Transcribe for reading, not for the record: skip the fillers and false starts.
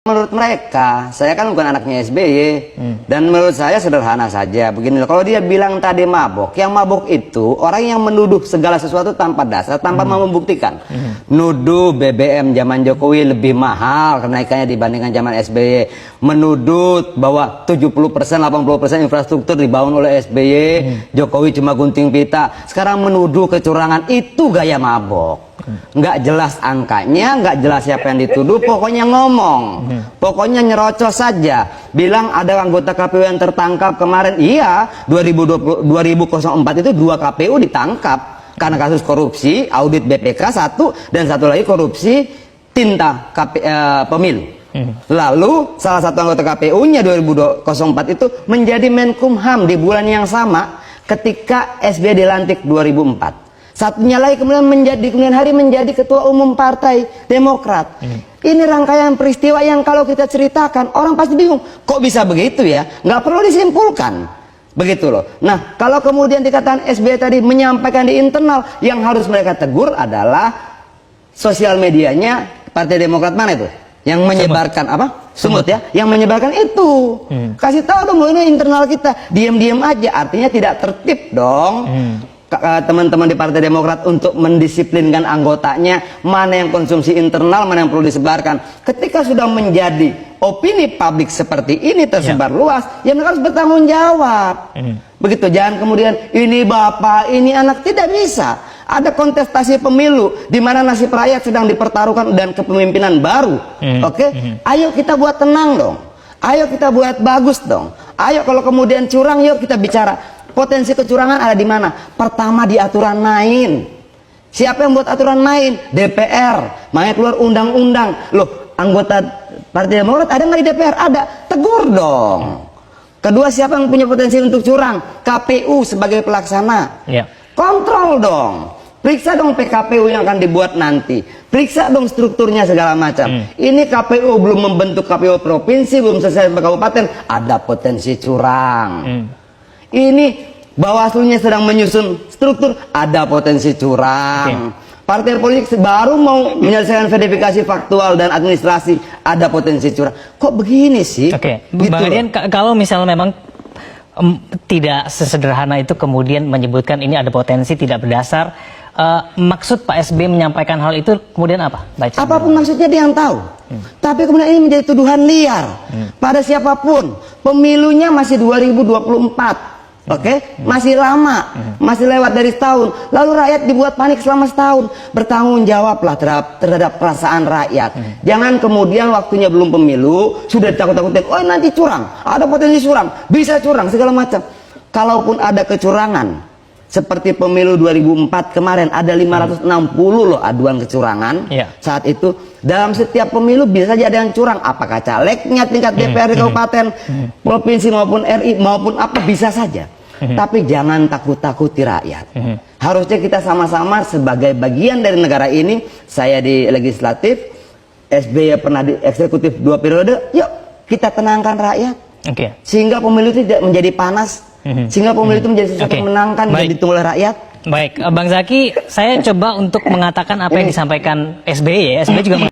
Menurut mereka, saya kan bukan anaknya SBY, dan menurut saya sederhana saja. Begini loh, kalau dia bilang tadi mabok, yang mabok itu orang yang menuduh segala sesuatu tanpa dasar, tanpa mau membuktikan. Nuduh BBM zaman Jokowi lebih mahal kenaikannya dibandingkan zaman SBY. Menuduh bahwa 70%, 80% infrastruktur dibangun oleh SBY, Jokowi cuma gunting pita. Sekarang menuduh kecurangan, itu gaya mabok. Nggak jelas angkanya, nggak jelas siapa yang dituduh, pokoknya ngomong, pokoknya nyerocos saja. Bilang ada anggota KPU yang tertangkap kemarin, iya, 2004 itu 2 KPU ditangkap karena kasus korupsi, audit BPK satu, dan satu lagi korupsi tinta pemilu. Lalu salah satu anggota KPU-nya 2004 itu menjadi Menkumham di bulan yang sama ketika SBY dilantik 2004. Satunya lagi kemudian hari menjadi ketua umum Partai Demokrat. Ini rangkaian peristiwa yang kalau kita ceritakan orang pasti bingung, kok bisa begitu ya? Nggak perlu disimpulkan, begitu loh. Nah, kalau kemudian dikatakan SBY tadi menyampaikan di internal, yang harus mereka tegur adalah sosial medianya Partai Demokrat mana itu? Yang menyebarkan apa? Sumut ya, yang menyebarkan itu. Kasih tahu dong, ini internal kita. Diam-diam aja, artinya tidak tertib dong. Teman-teman di Partai Demokrat untuk mendisiplinkan anggotanya, mana yang konsumsi internal, mana yang perlu disebarkan. Ketika sudah menjadi opini publik seperti ini tersebar luas, ya mereka harus bertanggung jawab. Begitu, jangan kemudian ini bapak, ini anak, tidak bisa. Ada kontestasi pemilu di mana nasib rakyat sedang dipertaruhkan dan kepemimpinan baru. Oke? Ayo kita buat tenang dong. Ayo kita buat bagus dong. Ayo kalau kemudian curang, yuk kita bicara. Potensi kecurangan ada di mana? Pertama di aturan main. Siapa yang buat aturan main? DPR. Makanya keluar undang-undang. Loh, anggota Partai Demokrat ada nggak di DPR? Ada. Tegur dong. Kedua, siapa yang punya potensi untuk curang? KPU sebagai pelaksana. Kontrol dong. Periksa dong PKPU yang akan dibuat nanti. Periksa dong strukturnya segala macam. Ini KPU belum membentuk KPU provinsi, belum selesai kabupaten, ada potensi curang. Ini Bawaslunya sedang menyusun struktur, ada potensi curang. Partai politik baru mau menyelesaikan verifikasi faktual dan administrasi, ada potensi curang. Kok begini sih? Gitu. Bang Adian, kalau misalnya memang tidak sesederhana itu kemudian menyebutkan ini ada potensi tidak berdasar, maksud Pak SBY menyampaikan hal itu kemudian apa? Apapun maksudnya dia yang tahu. Tapi kemudian ini menjadi tuduhan liar pada siapapun. Pemilunya masih 2024. Masih lama, masih lewat dari setahun. Lalu rakyat dibuat panik selama setahun. Bertanggung jawablah terhadap perasaan rakyat. Jangan kemudian waktunya belum pemilu sudah takut-takutin, oh nanti curang, ada potensi curang, bisa curang segala macam. Kalaupun ada kecurangan seperti pemilu 2004 kemarin, ada 560 loh aduan kecurangan. Saat itu dalam setiap pemilu bisa saja ada yang curang, apakah calegnya tingkat DPR di kabupaten, provinsi maupun RI maupun apa, bisa saja. Tapi jangan takut-takuti rakyat. Harusnya kita sama-sama sebagai bagian dari negara ini. Saya di legislatif, SBY pernah di eksekutif 2 periode. Yuk kita tenangkan rakyat, sehingga pemilu itu tidak menjadi panas, sehingga pemilu itu menjadi sesuatu yang menangkan dan ditunggu oleh rakyat. Baik, Bang Zaki, saya coba untuk mengatakan apa yang disampaikan SBY. SBY juga